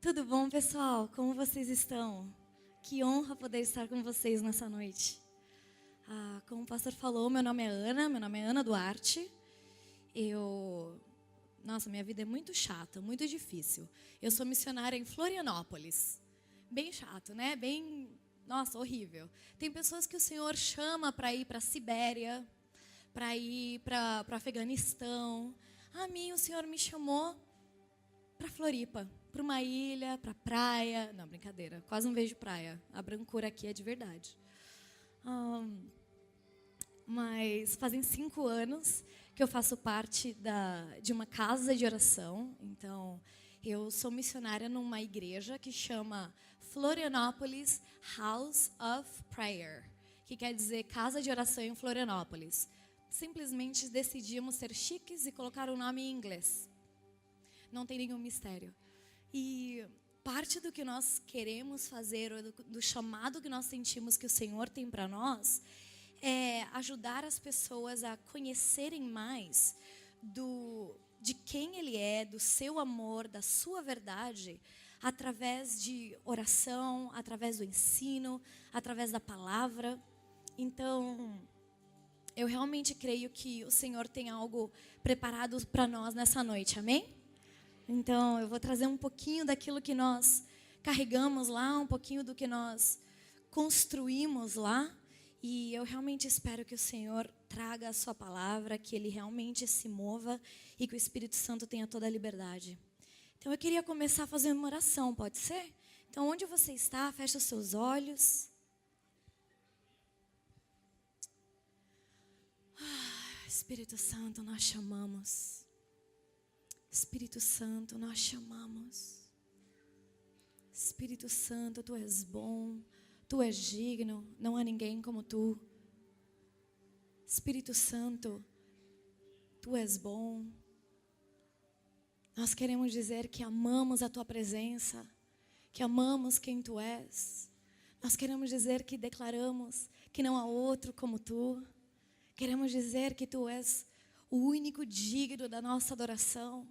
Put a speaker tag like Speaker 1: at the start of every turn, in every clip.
Speaker 1: Tudo bom, pessoal? Como vocês estão? Que honra poder estar com vocês nessa noite. Como o pastor falou, meu nome é Ana Duarte. Nossa, minha vida é muito chata, muito difícil. Eu sou missionária em Florianópolis. Bem chato, né? Nossa, horrível. Tem pessoas que o Senhor chama para ir para a Sibéria, para ir para Afeganistão. A mim, o Senhor me chamou para Floripa, para uma ilha, para praia. Não, brincadeira, quase não vejo praia. A brancura aqui é de verdade. Mas fazem 5 anos que eu faço parte de uma casa de oração. Então, eu sou missionária numa igreja que chama Florianópolis House of Prayer, que quer dizer Casa de Oração em Florianópolis. Simplesmente decidimos ser chiques e colocar o nome em inglês. Não tem nenhum mistério. E parte do que nós queremos fazer, ou do chamado que nós sentimos que o Senhor tem para nós, é ajudar as pessoas a conhecerem mais de quem Ele é, do seu amor, da sua verdade, através de oração, através do ensino, através da palavra. Então, eu realmente creio que o Senhor tem algo preparado para nós nessa noite, amém? Então, eu vou trazer um pouquinho daquilo que nós carregamos lá, um pouquinho do que nós construímos lá. E eu realmente espero que o Senhor traga a sua palavra, que Ele realmente se mova e que o Espírito Santo tenha toda a liberdade. Então, eu queria começar fazendo uma oração, pode ser? Então, onde você está, feche os seus olhos. Espírito Santo, nós chamamos. Espírito Santo, nós chamamos. Espírito Santo, Tu és bom, Tu és digno, não há ninguém como Tu. Espírito Santo, Tu és bom. Nós queremos dizer que amamos a Tua presença, que amamos quem Tu és. Nós queremos dizer que declaramos que não há outro como Tu. Queremos dizer que Tu és o único digno da nossa adoração.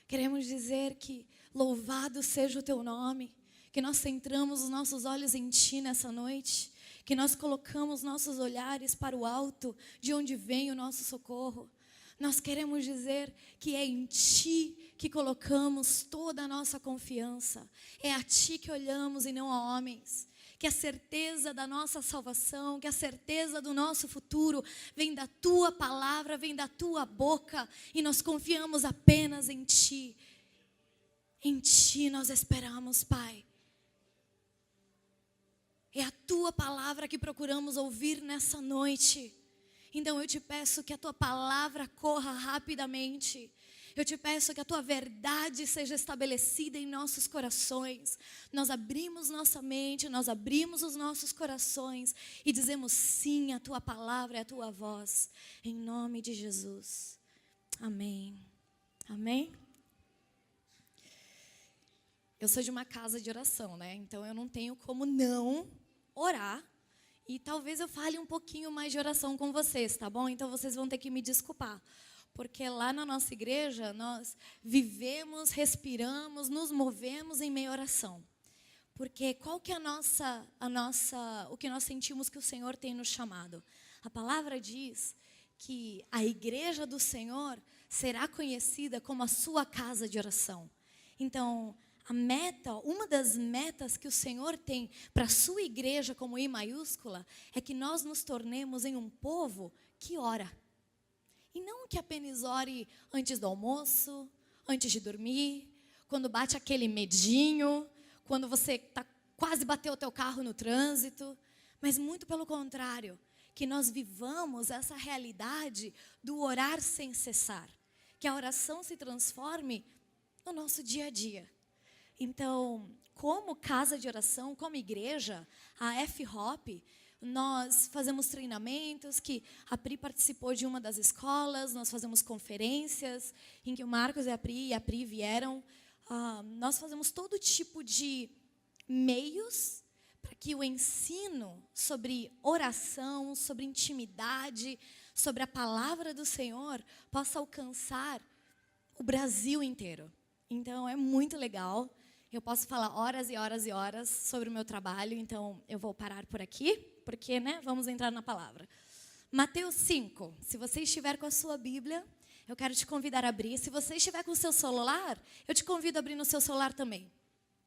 Speaker 1: Queremos dizer que louvado seja o Teu nome, que nós centramos os nossos olhos em Ti nessa noite, que nós colocamos nossos olhares para o alto, de onde vem o nosso socorro. Nós queremos dizer que é em Ti que colocamos toda a nossa confiança. É a Ti que olhamos e não a homens. Que a certeza da nossa salvação, que a certeza do nosso futuro vem da Tua palavra, vem da Tua boca, e nós confiamos apenas em Ti. Em Ti nós esperamos, Pai. É a Tua palavra que procuramos ouvir nessa noite. Então eu te peço que a Tua palavra corra rapidamente. Eu te peço que a Tua verdade seja estabelecida em nossos corações. Nós abrimos nossa mente, nós abrimos os nossos corações e dizemos sim à Tua palavra e à Tua voz. Em nome de Jesus. Amém. Amém? Eu sou de uma casa de oração, né? Então eu não tenho como não orar. E talvez eu fale um pouquinho mais de oração com vocês, tá bom? Então vocês vão ter que me desculpar. Porque lá na nossa igreja, nós vivemos, respiramos, nos movemos em meio à oração. Porque qual que é o que nós sentimos que o Senhor tem nos chamado? A palavra diz que a igreja do Senhor será conhecida como a sua casa de oração. Então, uma das metas que o Senhor tem para a sua igreja, como I maiúscula, é que nós nos tornemos em um povo que ora. E não que apenas ore antes do almoço, antes de dormir, quando bate aquele medinho, quando você quase bateu o teu carro no trânsito, mas muito pelo contrário, que nós vivamos essa realidade do orar sem cessar, que a oração se transforme no nosso dia a dia. Então, como casa de oração, como igreja, a F-Hop, nós fazemos treinamentos, que a Pri participou de uma das escolas, nós fazemos conferências, em que o Marcos e a Pri vieram. Nós fazemos todo tipo de meios para que o ensino sobre oração, sobre intimidade, sobre a palavra do Senhor, possa alcançar o Brasil inteiro. Então, é muito legal. Eu posso falar horas e horas e horas sobre o meu trabalho, então eu vou parar por aqui, porque, vamos entrar na palavra. Mateus 5, se você estiver com a sua Bíblia, eu quero te convidar a abrir. Se você estiver com o seu celular, eu te convido a abrir no seu celular também.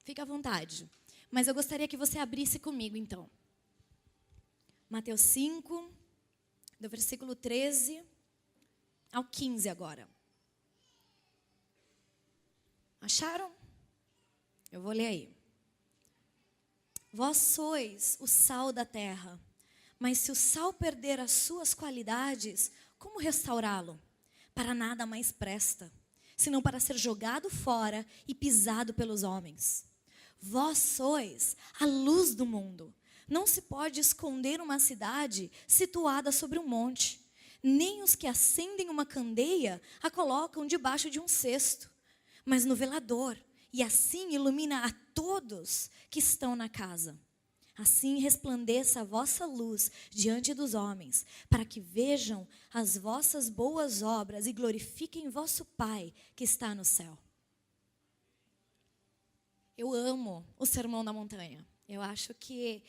Speaker 1: Fique à vontade. Mas eu gostaria que você abrisse comigo, então. Mateus 5, do versículo 13 ao 15 agora. Acharam? Eu vou ler aí. Vós sois o sal da terra, mas se o sal perder as suas qualidades, como restaurá-lo? Para nada mais presta, senão para ser jogado fora e pisado pelos homens. Vós sois a luz do mundo. Não se pode esconder uma cidade situada sobre um monte, nem os que acendem uma candeia a colocam debaixo de um cesto, mas no velador, e assim ilumina a todos que estão na casa. Assim resplandeça a vossa luz diante dos homens, para que vejam as vossas boas obras e glorifiquem vosso Pai que está no céu. Eu amo o Sermão da Montanha. Eu acho que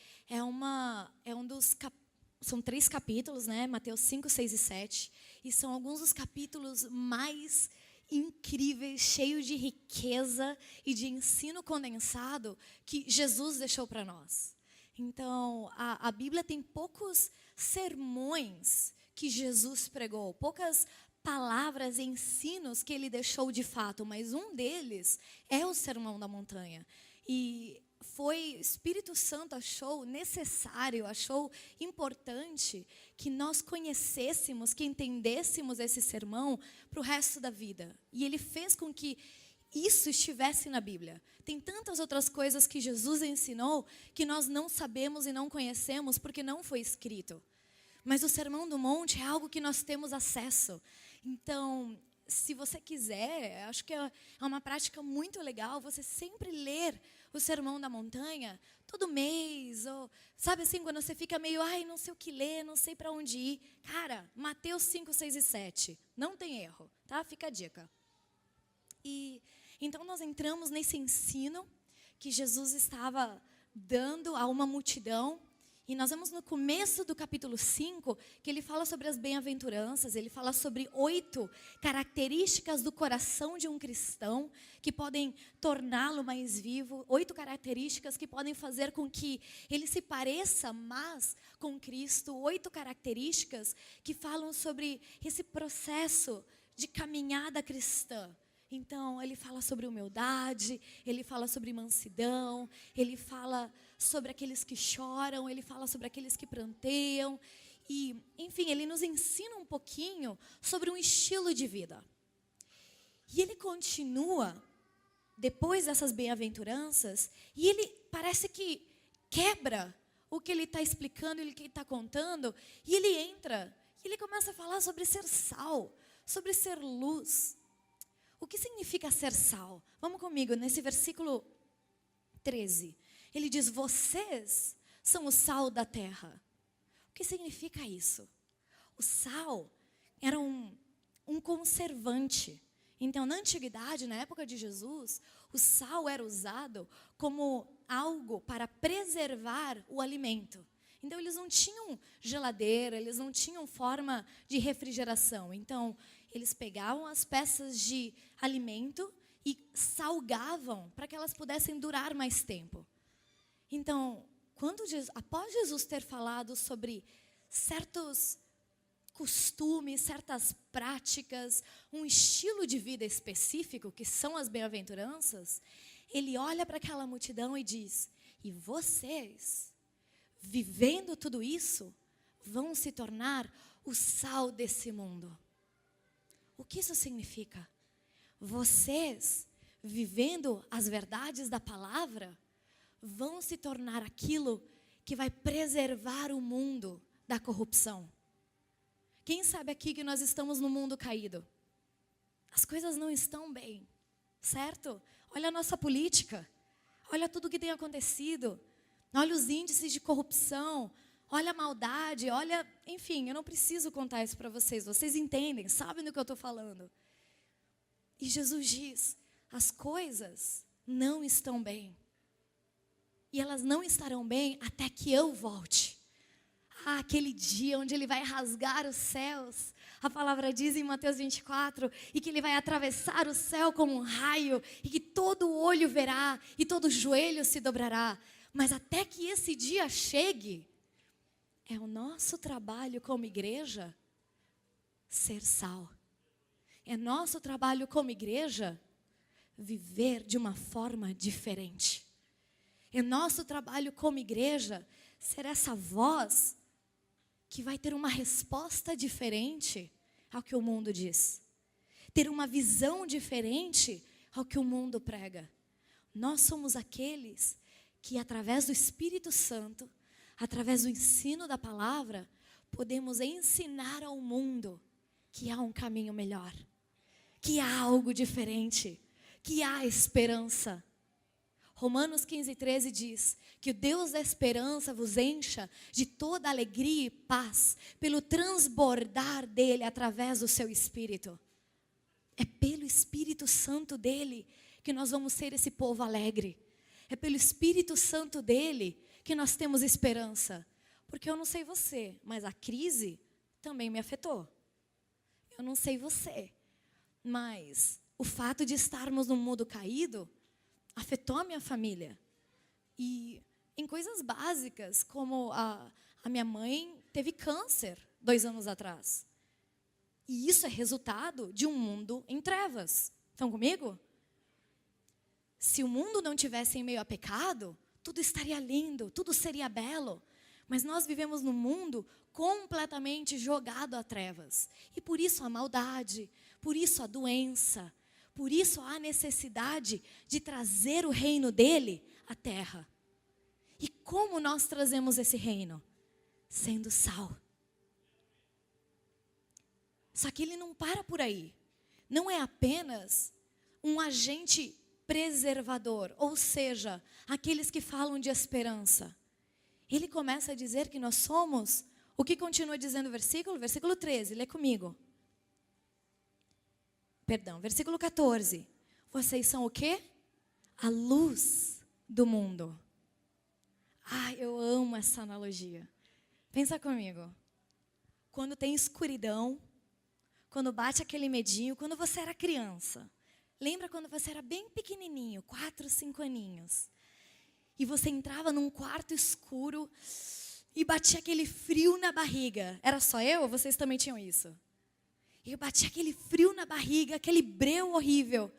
Speaker 1: são 3 capítulos, Mateus 5, 6 e 7. E são alguns dos capítulos mais incríveis, cheios de riqueza e de ensino condensado que Jesus deixou para nós. Então, a Bíblia tem poucos sermões que Jesus pregou, poucas palavras e ensinos que ele deixou de fato, mas um deles é o Sermão da Montanha. E o Espírito Santo achou necessário, achou importante que nós conhecêssemos, que entendêssemos esse sermão para o resto da vida. E ele fez com que isso estivesse na Bíblia. Tem tantas outras coisas que Jesus ensinou que nós não sabemos e não conhecemos porque não foi escrito. Mas o Sermão do Monte é algo que nós temos acesso. Então, se você quiser, acho que é uma prática muito legal você sempre ler o Sermão da Montanha todo mês, ou sabe assim, quando você fica meio, não sei o que ler, não sei para onde ir. Cara, Mateus 5, 6 e 7, não tem erro, tá? Fica a dica. E então nós entramos nesse ensino que Jesus estava dando a uma multidão. E nós vemos no começo do capítulo 5, que ele fala sobre as bem-aventuranças, ele fala sobre 8 características do coração de um cristão, que podem torná-lo mais vivo, 8 características que podem fazer com que ele se pareça mais com Cristo, 8 características que falam sobre esse processo de caminhada cristã. Então, ele fala sobre humildade, ele fala sobre mansidão, ele fala sobre aqueles que choram, ele fala sobre aqueles que pranteiam. E, enfim, ele nos ensina um pouquinho sobre um estilo de vida. E ele continua, depois dessas bem-aventuranças, e ele parece que quebra o que ele está explicando, o que ele está contando, e ele entra, e ele começa a falar sobre ser sal, sobre ser luz. O que significa ser sal? Vamos comigo, nesse versículo 13. Ele diz, vocês são o sal da terra. O que significa isso? O sal era um conservante. Então, na antiguidade, na época de Jesus, o sal era usado como algo para preservar o alimento. Então, eles não tinham geladeira, eles não tinham forma de refrigeração. Então, eles pegavam as peças de alimento e salgavam para que elas pudessem durar mais tempo. Então, após Jesus ter falado sobre certos costumes, certas práticas, um estilo de vida específico, que são as bem-aventuranças, ele olha para aquela multidão e diz, e vocês, vivendo tudo isso, vão se tornar o sal desse mundo. O que isso significa? Vocês, vivendo as verdades da palavra, vão se tornar aquilo que vai preservar o mundo da corrupção. Quem sabe aqui que nós estamos no mundo caído? As coisas não estão bem, certo? Olha a nossa política, olha tudo que tem acontecido, olha os índices de corrupção, olha a maldade, olha, enfim, eu não preciso contar isso para vocês, vocês entendem, sabem do que eu estou falando. E Jesus diz, as coisas não estão bem. E elas não estarão bem até que eu volte. Aquele dia onde Ele vai rasgar os céus. A palavra diz em Mateus 24, e que Ele vai atravessar o céu como um raio, e que todo olho verá, e todo joelho se dobrará. Mas até que esse dia chegue, é o nosso trabalho como igreja ser sal. É nosso trabalho como igreja viver de uma forma diferente. É nosso trabalho como igreja ser essa voz que vai ter uma resposta diferente ao que o mundo diz. Ter uma visão diferente ao que o mundo prega. Nós somos aqueles que, através do Espírito Santo, através do ensino da palavra, podemos ensinar ao mundo que há um caminho melhor, que há algo diferente, que há esperança. Romanos 15:13 diz que o Deus da esperança vos encha de toda alegria e paz pelo transbordar dele através do seu Espírito. É pelo Espírito Santo dele que nós vamos ser esse povo alegre. É pelo Espírito Santo dele que nós temos esperança. Porque eu não sei você, mas a crise também me afetou. Eu não sei você, mas o fato de estarmos num mundo caído afetou a minha família. E em coisas básicas, como a minha mãe teve câncer 2 anos atrás. E isso é resultado de um mundo em trevas. Estão comigo? Se o mundo não tivesse em meio a pecado, tudo estaria lindo, tudo seria belo. Mas nós vivemos num mundo completamente jogado a trevas. E por isso a maldade, por isso a doença, por isso há necessidade de trazer o reino dele à terra. E como nós trazemos esse reino? Sendo sal. Só que ele não para por aí. Não é apenas um agente preservador, ou seja, aqueles que falam de esperança. Ele começa a dizer que nós somos, o que continua dizendo o versículo? Versículo 13, lê comigo. Perdão, versículo 14. Vocês são o quê? A luz do mundo. Eu amo essa analogia. Pensa comigo. Quando tem escuridão, quando bate aquele medinho, quando você era criança. Lembra quando você era bem pequenininho, 4, 5 aninhos. E você entrava num quarto escuro e batia aquele frio na barriga. Era só eu ou vocês também tinham isso? E batia aquele frio na barriga, aquele breu horrível.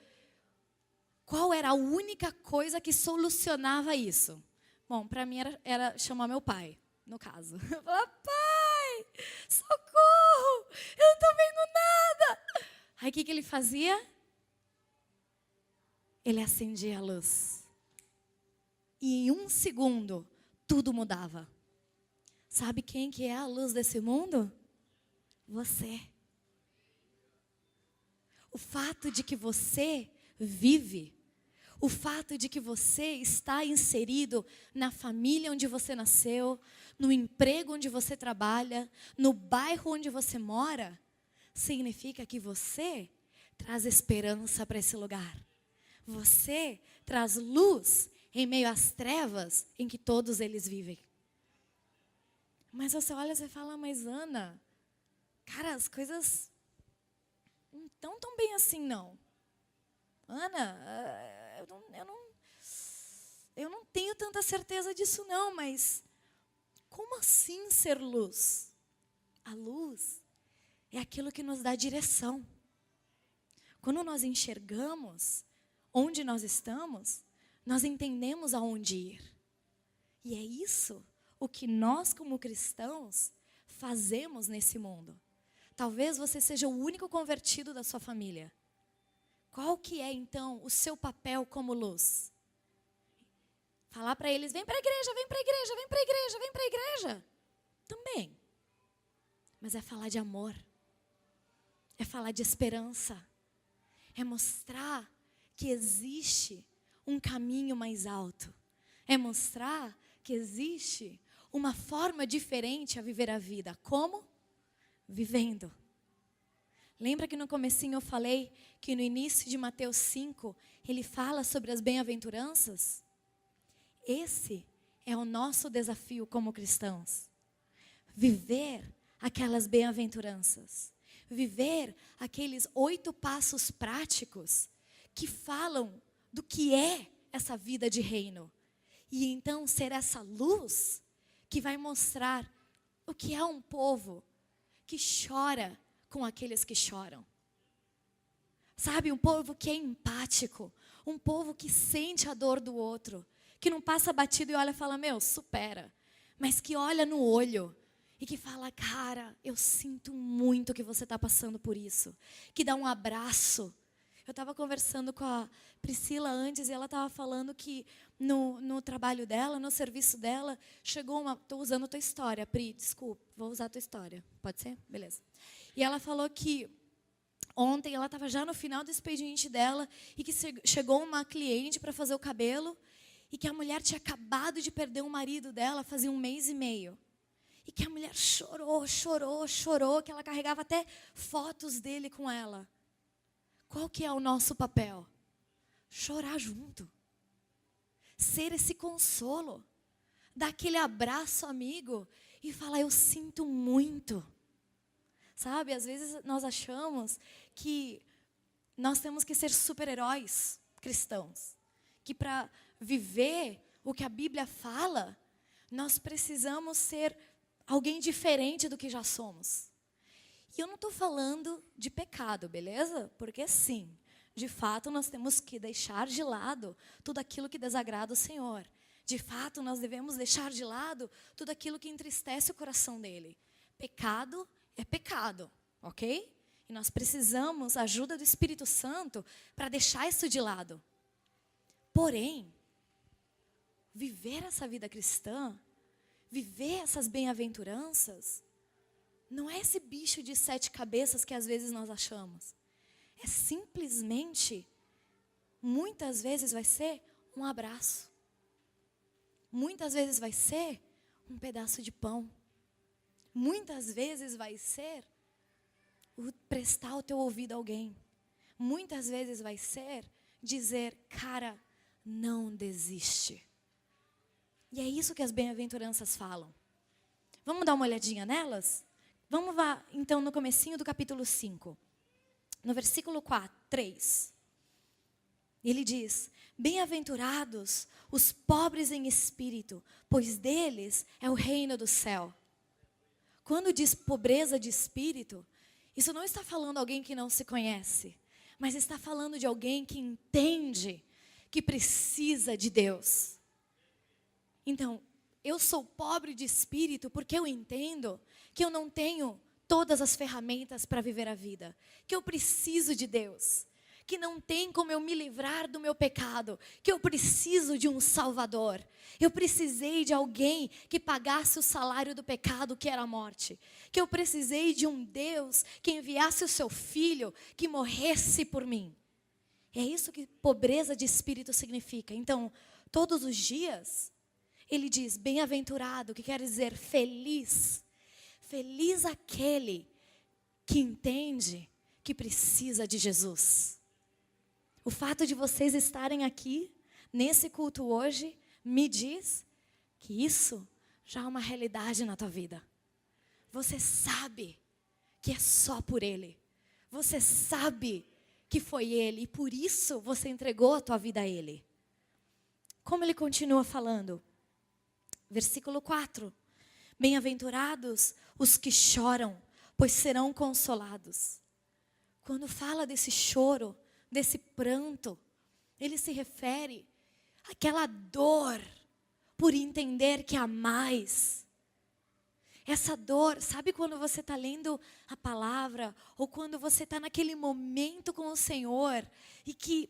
Speaker 1: Qual era a única coisa que solucionava isso? Bom, para mim era chamar meu pai, no caso. Eu falava, pai, socorro, eu não estou vendo nada. Aí o que ele fazia? Ele acendia a luz. E em 1 segundo, tudo mudava. Sabe quem que é a luz desse mundo? Você. O fato de que você vive, o fato de que você está inserido na família onde você nasceu, no emprego onde você trabalha, no bairro onde você mora, significa que você traz esperança para esse lugar. Você traz luz em meio às trevas em que todos eles vivem. Mas você olha e fala, mas Ana, cara, as coisas não estão tão bem assim, não. Ana, eu não tenho tanta certeza disso, não, mas como assim ser luz? A luz é aquilo que nos dá direção. Quando nós enxergamos onde nós estamos, nós entendemos aonde ir. E é isso o que nós, como cristãos, fazemos nesse mundo. Talvez você seja o único convertido da sua família. Qual que é, então, o seu papel como luz? Falar para eles, vem para a igreja, vem para a igreja, vem para a igreja, vem para a igreja. Também. Mas é falar de amor. É falar de esperança. É mostrar que existe um caminho mais alto. É mostrar que existe uma forma diferente a viver a vida. Como? Vivendo. Lembra que no comecinho eu falei que no início de Mateus 5, ele fala sobre as bem-aventuranças? Esse é o nosso desafio como cristãos. Viver aquelas bem-aventuranças. Viver aqueles 8 passos práticos que falam do que é essa vida de reino. E então ser essa luz que vai mostrar o que é um povo que chora com aqueles que choram. Sabe, um povo que é empático, um povo que sente a dor do outro, que não passa batido e olha e fala, meu, supera. Mas que olha no olho e que fala, cara, eu sinto muito que você está passando por isso. Que dá um abraço. Eu estava conversando com a Priscila antes e ela estava falando que no trabalho dela, no serviço dela, chegou uma... Estou usando a tua história, Pri, desculpa, vou usar a tua história. Pode ser? Beleza. E ela falou que ontem ela estava já no final do expediente dela e que chegou uma cliente para fazer o cabelo e que a mulher tinha acabado de perder o marido dela fazia 1 mês e meio. E que a mulher chorou, chorou, chorou, que ela carregava até fotos dele com ela. Qual que é o nosso papel? Chorar junto. Ser esse consolo. Dar aquele abraço amigo e falar, eu sinto muito. Sabe, às vezes nós achamos que nós temos que ser super-heróis cristãos. Que para viver o que a Bíblia fala, nós precisamos ser alguém diferente do que já somos. E eu não estou falando de pecado, beleza? Porque sim, de fato nós temos que deixar de lado tudo aquilo que desagrada o Senhor. De fato nós devemos deixar de lado tudo aquilo que entristece o coração dele. Pecado é pecado, ok? E nós precisamos a ajuda do Espírito Santo para deixar isso de lado. Porém, viver essa vida cristã, viver essas bem-aventuranças, não é esse bicho de 7 cabeças que às vezes nós achamos. É simplesmente, muitas vezes vai ser um abraço. Muitas vezes vai ser um pedaço de pão. Muitas vezes vai ser prestar o teu ouvido a alguém. Muitas vezes vai ser dizer, cara, não desiste. E é isso que as bem-aventuranças falam. Vamos dar uma olhadinha nelas? Vamos lá, então, no comecinho do capítulo 5. No versículo 3. Ele diz, bem-aventurados os pobres em espírito, pois deles é o reino do céu. Quando diz pobreza de espírito, isso não está falando de alguém que não se conhece, mas está falando de alguém que entende que precisa de Deus. Então, eu sou pobre de espírito porque eu entendo que eu não tenho todas as ferramentas para viver a vida, que eu preciso de Deus, que não tem como eu me livrar do meu pecado, que eu preciso de um Salvador. Eu precisei de alguém que pagasse o salário do pecado, que era a morte. Que eu precisei de um Deus que enviasse o seu Filho, que morresse por mim. É isso que pobreza de espírito significa. Então, todos os dias, ele diz, bem-aventurado, que quer dizer feliz. Feliz aquele que entende que precisa de Jesus. O fato de vocês estarem aqui, nesse culto hoje, me diz que isso já é uma realidade na tua vida. Você sabe que é só por Ele. Você sabe que foi Ele e por isso você entregou a tua vida a Ele. Como ele continua falando? Versículo 4. Bem-aventurados os que choram, pois serão consolados. Quando fala desse choro, desse pranto, ele se refere àquela dor por entender que há mais. Essa dor, sabe quando você está lendo a palavra, ou quando você está naquele momento com o Senhor, e que,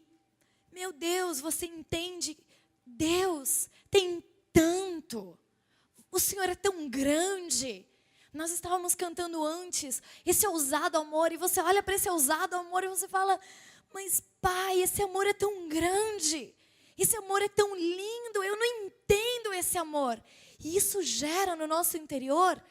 Speaker 1: meu Deus, você entende, Deus tem tanto, o Senhor é tão grande. Nós estávamos cantando antes, esse ousado amor, e você olha para esse ousado amor e você fala, mas Pai, esse amor é tão grande, esse amor é tão lindo, eu não entendo esse amor. E isso gera no nosso interior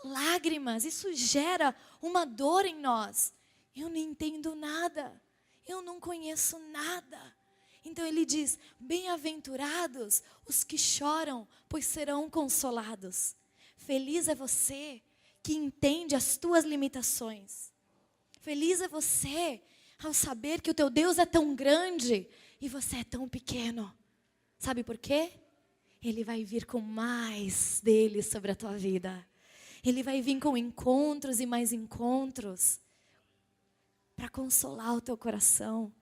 Speaker 1: lágrimas, isso gera uma dor em nós. Eu não entendo nada. Eu não conheço nada. Então ele diz, bem-aventurados os que choram, pois serão consolados. Feliz é você que entende as tuas limitações. Feliz é você ao saber que o teu Deus é tão grande e você é tão pequeno. Sabe por quê? Ele vai vir com mais dele sobre a tua vida. Ele vai vir com encontros e mais encontros para consolar o teu coração,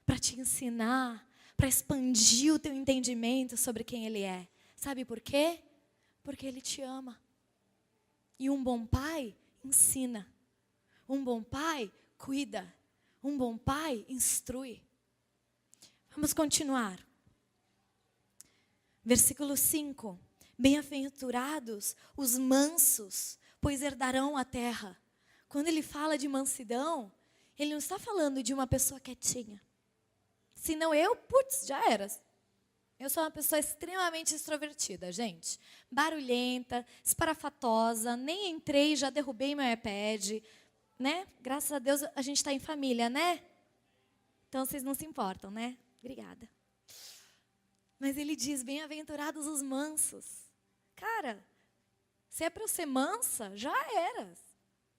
Speaker 1: para te ensinar, para expandir o teu entendimento sobre quem Ele é. Sabe por quê? Porque Ele te ama. E um bom pai ensina. Um bom pai cuida. Um bom pai instrui. Vamos continuar. Versículo 5. Bem-aventurados os mansos, pois herdarão a terra. Quando ele fala de mansidão, ele não está falando de uma pessoa quietinha. Senão já era. Eu sou uma pessoa extremamente extrovertida, gente. Barulhenta, esparafatosa, nem entrei, já derrubei meu iPad, né? Graças a Deus a gente está em família, né? Então vocês não se importam, né? Obrigada. Mas ele diz, bem-aventurados os mansos. Cara, se é para eu ser mansa, já era.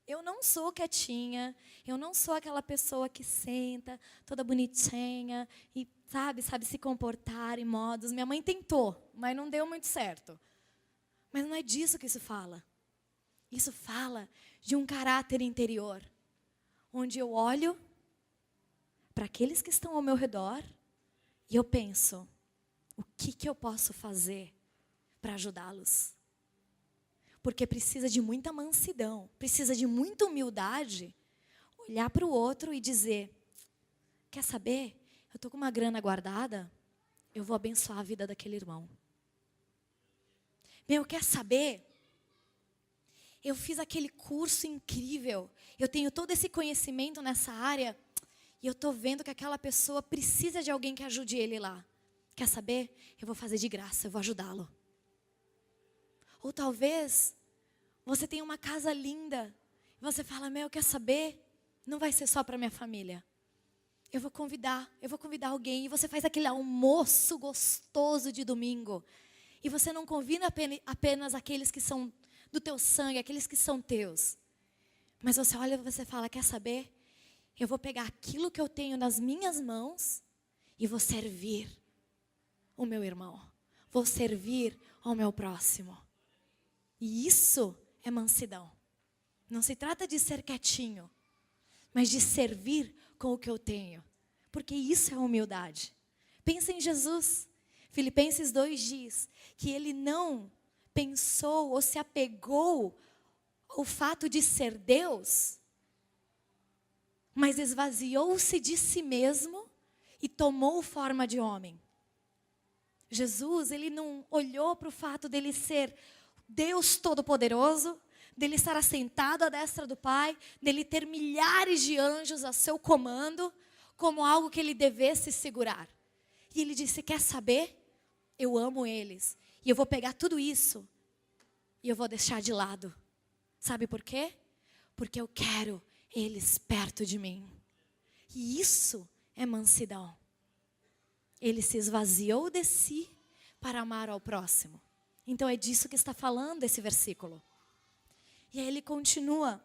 Speaker 1: Eu não sou quietinha, eu não sou aquela pessoa que senta, toda bonitinha, e sabe se comportar em modos. Minha mãe tentou, mas não deu muito certo. Mas não é disso que isso fala. Isso fala de um caráter interior, onde eu olho para aqueles que estão ao meu redor e eu penso, o que eu posso fazer para ajudá-los? Porque precisa de muita mansidão, precisa de muita humildade, olhar para o outro e dizer, quer saber? Eu estou com uma grana guardada, eu vou abençoar a vida daquele irmão. Quer saber? Eu fiz aquele curso incrível, eu tenho todo esse conhecimento nessa área, e eu estou vendo que aquela pessoa precisa de alguém que ajude ele lá. Quer saber? Eu vou fazer de graça, eu vou ajudá-lo. Ou talvez você tenha uma casa linda. E você fala, quer saber? Não vai ser só para minha família. Eu vou convidar alguém. E você faz aquele almoço gostoso de domingo. E você não convida apenas aqueles que são do teu sangue, aqueles que são teus. Mas você olha e você fala, quer saber? Eu vou pegar aquilo que eu tenho nas minhas mãos e vou servir o meu irmão. Vou servir ao meu próximo. E isso é mansidão. Não se trata de ser quietinho, mas de servir com o que eu tenho. Porque isso é humildade. Pensa em Jesus. Filipenses 2 diz que ele não pensou ou se apegou ao fato de ser Deus, mas esvaziou-se de si mesmo e tomou forma de homem. Jesus, ele não olhou para o fato dele ser Deus Todo-Poderoso, dele estar assentado à destra do Pai, dele ter milhares de anjos a seu comando, como algo que ele devesse segurar. E ele disse, quer saber? Eu amo eles. E eu vou pegar tudo isso e eu vou deixar de lado. Sabe por quê? Porque eu quero eles perto de mim. E isso é mansidão. Ele se esvaziou de si para amar ao próximo. Então é disso que está falando esse versículo. E aí ele continua.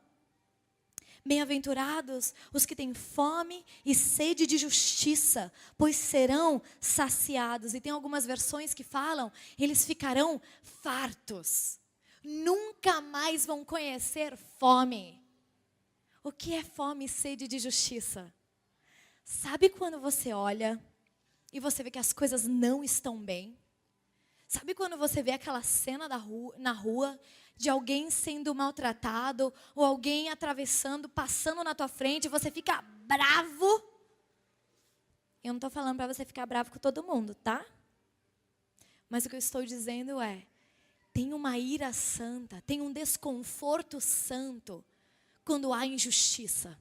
Speaker 1: Bem-aventurados os que têm fome e sede de justiça, pois serão saciados. E tem algumas versões que falam, eles ficarão fartos. Nunca mais vão conhecer fome. O que é fome e sede de justiça? Sabe quando você olha e você vê que as coisas não estão bem? Sabe quando você vê aquela cena na rua de alguém sendo maltratado ou alguém atravessando, passando na tua frente e você fica bravo? Eu não estou falando para você ficar bravo com todo mundo, tá? Mas o que eu estou dizendo é, tem uma ira santa, tem um desconforto santo quando há injustiça.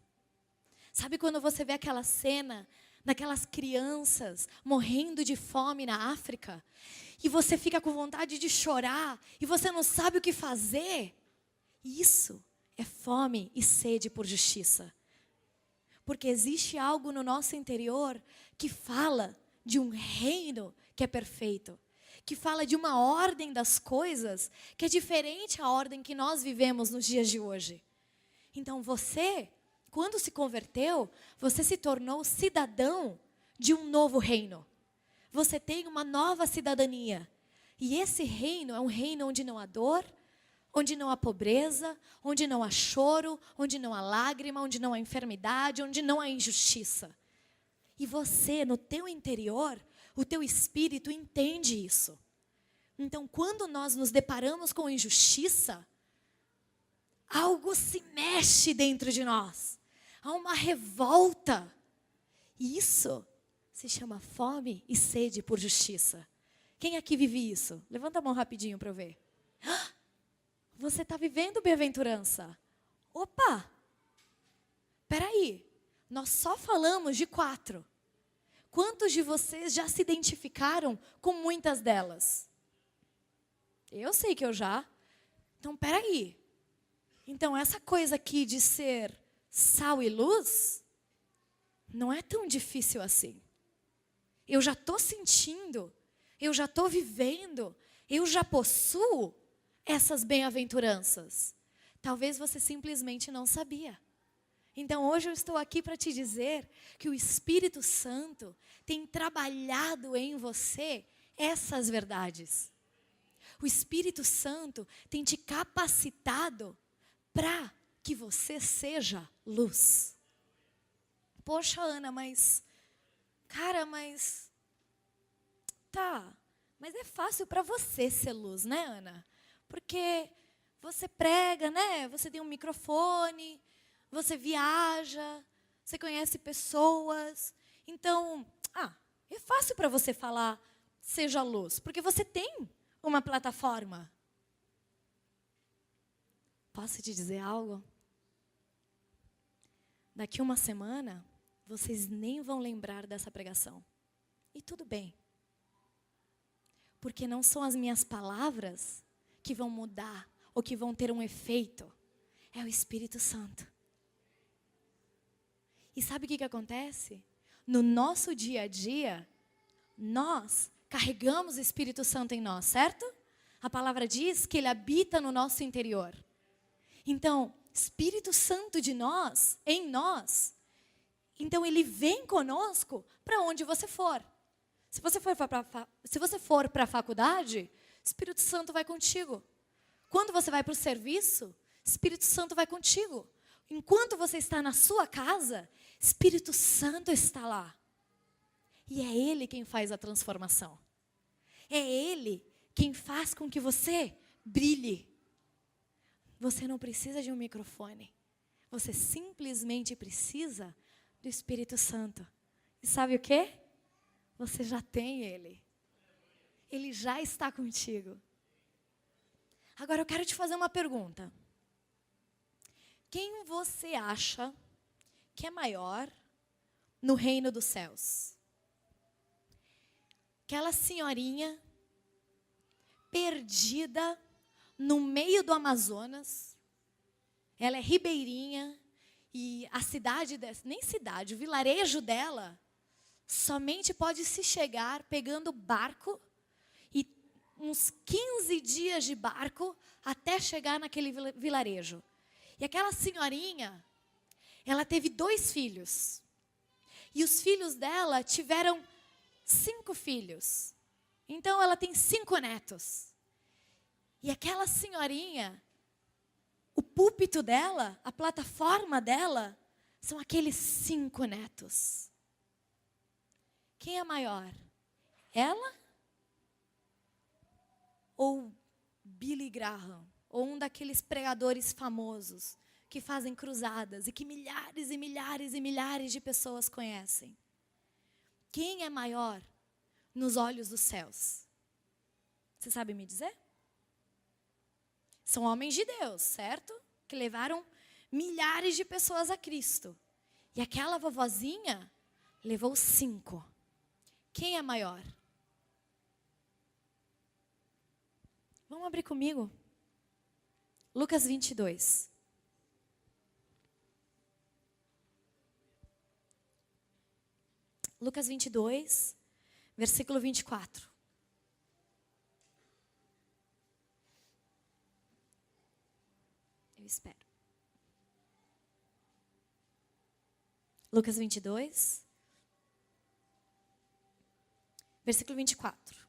Speaker 1: Sabe quando você vê aquela cena daquelas crianças morrendo de fome na África e você fica com vontade de chorar e você não sabe o que fazer? Isso é fome e sede por justiça. Porque existe algo no nosso interior que fala de um reino que é perfeito, que fala de uma ordem das coisas que é diferente à ordem que nós vivemos nos dias de hoje. Então você, quando se converteu, você se tornou cidadão de um novo reino. Você tem uma nova cidadania. E esse reino é um reino onde não há dor, onde não há pobreza, onde não há choro, onde não há lágrima, onde não há enfermidade, onde não há injustiça. E você, no teu interior, o teu espírito entende isso. Então, quando nós nos deparamos com injustiça, algo se mexe dentro de nós. Há uma revolta. E isso se chama fome e sede por justiça. Quem aqui vive isso? Levanta a mão rapidinho para eu ver. Você está vivendo bem-aventurança. Opa! Peraí, nós só falamos de 4. Quantos de vocês já se identificaram com muitas delas? Eu sei que eu já. Então, peraí. Então, essa coisa aqui de ser sal e luz, não é tão difícil assim. Eu já estou sentindo, eu já estou vivendo, eu já possuo essas bem-aventuranças. Talvez você simplesmente não sabia. Então, hoje eu estou aqui para te dizer que o Espírito Santo tem trabalhado em você essas verdades. O Espírito Santo tem te capacitado para que você seja luz. Poxa, Ana, mas... Cara, mas... Tá, mas é fácil para você ser luz, né, Ana? Porque você prega, né? Você tem um microfone, você viaja, você conhece pessoas. Então, é fácil para você falar, seja luz, porque você tem uma plataforma. Posso te dizer algo? Daqui uma semana, vocês nem vão lembrar dessa pregação. E tudo bem. Porque não são as minhas palavras que vão mudar ou que vão ter um efeito. É o Espírito Santo. E sabe o que acontece? No nosso dia a dia, nós carregamos o Espírito Santo em nós, certo? A palavra diz que ele habita no nosso interior. Então, Espírito Santo de nós, em nós, então ele vem conosco para onde você for. Se você for para a faculdade, Espírito Santo vai contigo. Quando você vai para o serviço, Espírito Santo vai contigo. Enquanto você está na sua casa, Espírito Santo está lá. E é Ele quem faz a transformação. É Ele quem faz com que você brilhe. Você não precisa de um microfone. Você simplesmente precisa do Espírito Santo. E sabe o quê? Você já tem Ele. Ele já está contigo. Agora eu quero te fazer uma pergunta. Quem você acha que é maior no reino dos céus? Aquela senhorinha perdida no meio do Amazonas. Ela é ribeirinha e a cidade, nem cidade, o vilarejo dela somente pode se chegar pegando barco e uns 15 dias de barco até chegar naquele vilarejo. E aquela senhorinha, ela teve 2 filhos. E os filhos dela tiveram 5 filhos. Então ela tem 5 netos. E aquela senhorinha, o púlpito dela, a plataforma dela, são aqueles 5 netos. Quem é maior? Ela? Ou Billy Graham? Ou um daqueles pregadores famosos que fazem cruzadas e que milhares e milhares e milhares de pessoas conhecem? Quem é maior nos olhos dos céus? Você sabe me dizer? São homens de Deus, certo? Que levaram milhares de pessoas a Cristo. E aquela vovozinha levou 5. Quem é maior? Vamos abrir comigo. Lucas 22. Lucas 22, versículo 24. Eu espero. Lucas 22, versículo 24.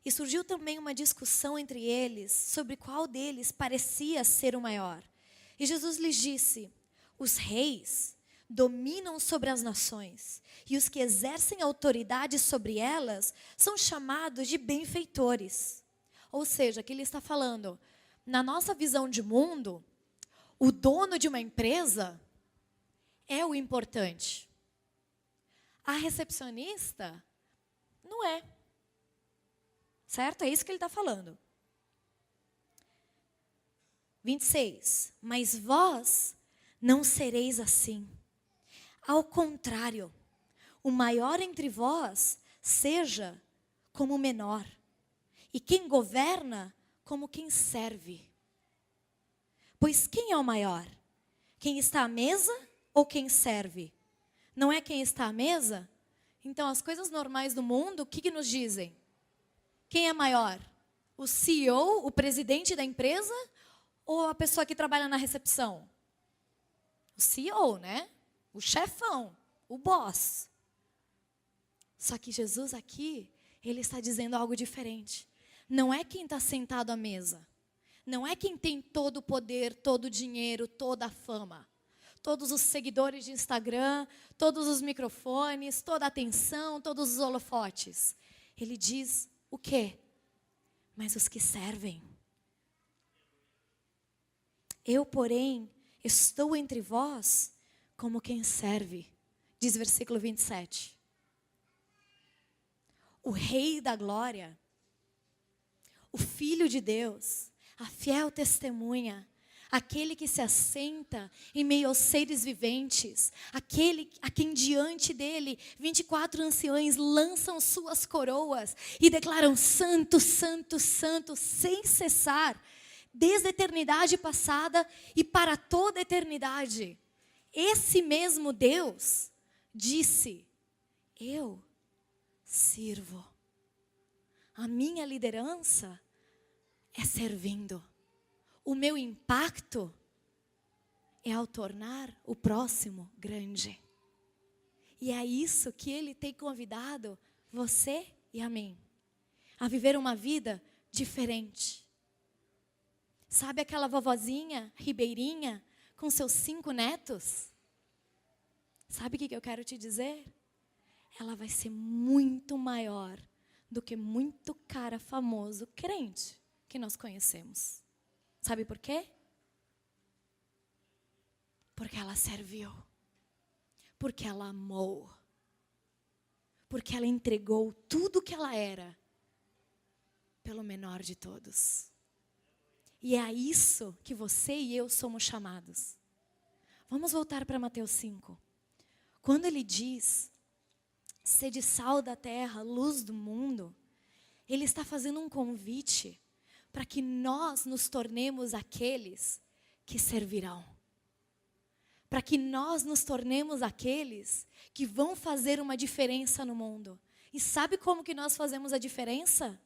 Speaker 1: E surgiu também uma discussão entre eles sobre qual deles parecia ser o maior. E Jesus lhes disse: os reis dominam sobre as nações, e os que exercem autoridade sobre elas são chamados de benfeitores. Ou seja, aqui ele está falando, na nossa visão de mundo, o dono de uma empresa é o importante. A recepcionista não é. Certo? É isso que ele está falando. 26. Mas vós não sereis assim. Ao contrário, o maior entre vós seja como o menor, e quem governa como quem serve. Pois quem é o maior? Quem está à mesa ou quem serve? Não é quem está à mesa? Então, as coisas normais do mundo, o que nos dizem? Quem é maior? O CEO, o presidente da empresa, ou a pessoa que trabalha na recepção? O CEO, né? O chefão, o boss. Só que Jesus aqui, ele está dizendo algo diferente. Não é quem está sentado à mesa. Não é quem tem todo o poder, todo o dinheiro, toda a fama. Todos os seguidores de Instagram, todos os microfones, toda a atenção, todos os holofotes. Ele diz o quê? Mas os que servem. Eu, porém, estou entre vós como quem serve. Diz versículo 27. O Rei da Glória, o Filho de Deus, a fiel testemunha, aquele que se assenta em meio aos seres viventes, aquele a quem diante dele 24 anciões lançam suas coroas e declaram santo, santo, santo, sem cessar, desde a eternidade passada e para toda a eternidade. Esse mesmo Deus disse: eu sirvo. A minha liderança é servindo. O meu impacto é ao tornar o próximo grande. E é isso que ele tem convidado você e a mim. A viver uma vida diferente. Sabe aquela vovozinha ribeirinha com seus 5 netos? Sabe o que eu quero te dizer? Ela vai ser muito maior do que muito cara famoso crente que nós conhecemos. Sabe por quê? Porque ela serviu. Porque ela amou. Porque ela entregou tudo o que ela era pelo menor de todos. E é a isso que você e eu somos chamados. Vamos voltar para Mateus 5. Quando ele diz: sede sal da terra, luz do mundo, ele está fazendo um convite para que nós nos tornemos aqueles que servirão. Para que nós nos tornemos aqueles que vão fazer uma diferença no mundo. E sabe como que nós fazemos a diferença?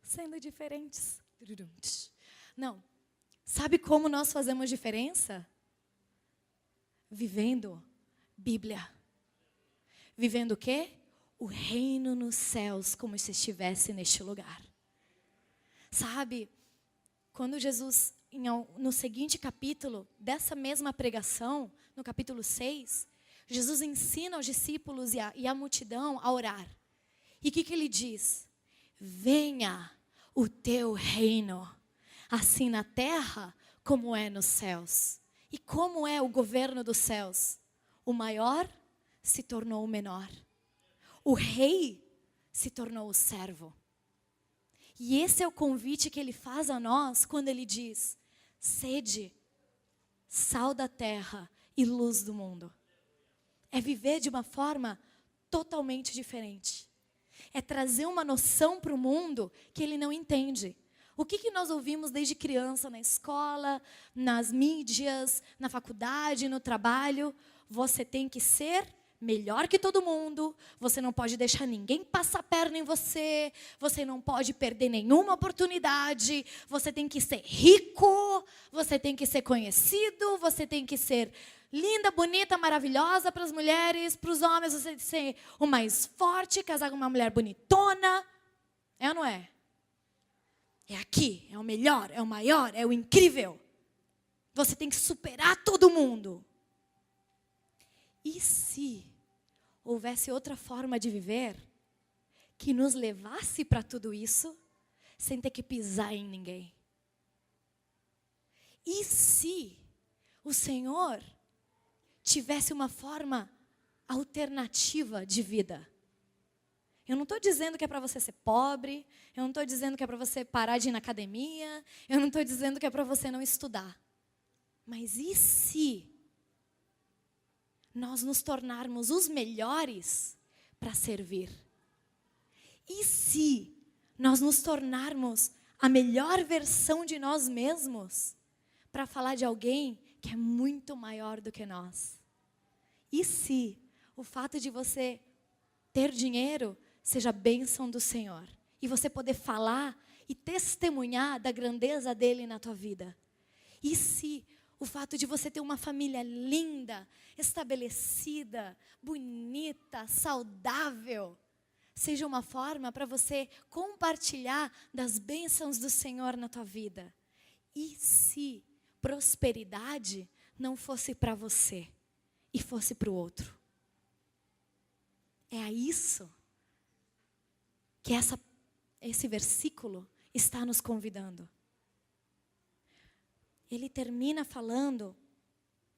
Speaker 1: Sendo diferentes. Não. Sabe como nós fazemos diferença? Vivendo Bíblia. Vivendo o quê? O reino nos céus, como se estivesse neste lugar. Sabe, quando Jesus, no seguinte capítulo dessa mesma pregação, no capítulo 6, Jesus ensina aos discípulos e à multidão a orar. E o que ele diz? Venha o teu reino, assim na terra como é nos céus. E como é o governo dos céus? O maior se tornou o menor. O rei se tornou o servo. E esse é o convite que ele faz a nós quando ele diz: sede, sal da terra e luz do mundo. É viver de uma forma totalmente diferente. É trazer uma noção para o mundo que ele não entende. O que nós ouvimos desde criança na escola, nas mídias, na faculdade, no trabalho? Você tem que ser melhor que todo mundo, você não pode deixar ninguém passar a perna em você, você não pode perder nenhuma oportunidade, você tem que ser rico, você tem que ser conhecido, você tem que ser linda, bonita, maravilhosa para as mulheres, para os homens, você tem que ser o mais forte, casar com uma mulher bonitona. É ou não é? É aqui, é o melhor, é o maior, é o incrível. Você tem que superar todo mundo. E se houvesse outra forma de viver que nos levasse para tudo isso sem ter que pisar em ninguém? E se o Senhor tivesse uma forma alternativa de vida? Eu não estou dizendo que é para você ser pobre, eu não estou dizendo que é para você parar de ir na academia, eu não estou dizendo que é para você não estudar. Mas e se nós nos tornarmos os melhores para servir? E se nós nos tornarmos a melhor versão de nós mesmos para falar de alguém que é muito maior do que nós? E se o fato de você ter dinheiro seja a bênção do Senhor e você poder falar e testemunhar da grandeza dele na tua vida? E se o fato de você ter uma família linda, estabelecida, bonita, saudável, seja uma forma para você compartilhar das bênçãos do Senhor na tua vida? E se prosperidade não fosse para você e fosse para o outro? É a isso que esse versículo está nos convidando. Ele termina falando,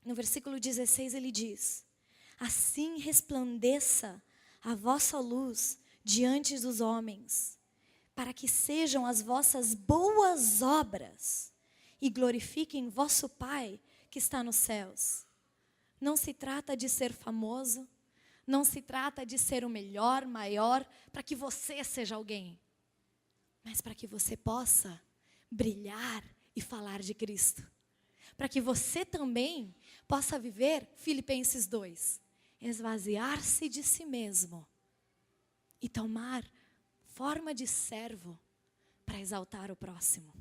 Speaker 1: no versículo 16 ele diz: assim resplandeça a vossa luz diante dos homens, para que sejam as vossas boas obras e glorifiquem vosso Pai que está nos céus. Não se trata de ser famoso, não se trata de ser o melhor, maior, para que você seja alguém, mas para que você possa brilhar e falar de Cristo. Para que você também possa viver Filipenses 2, esvaziar-se de si mesmo e tomar forma de servo para exaltar o próximo.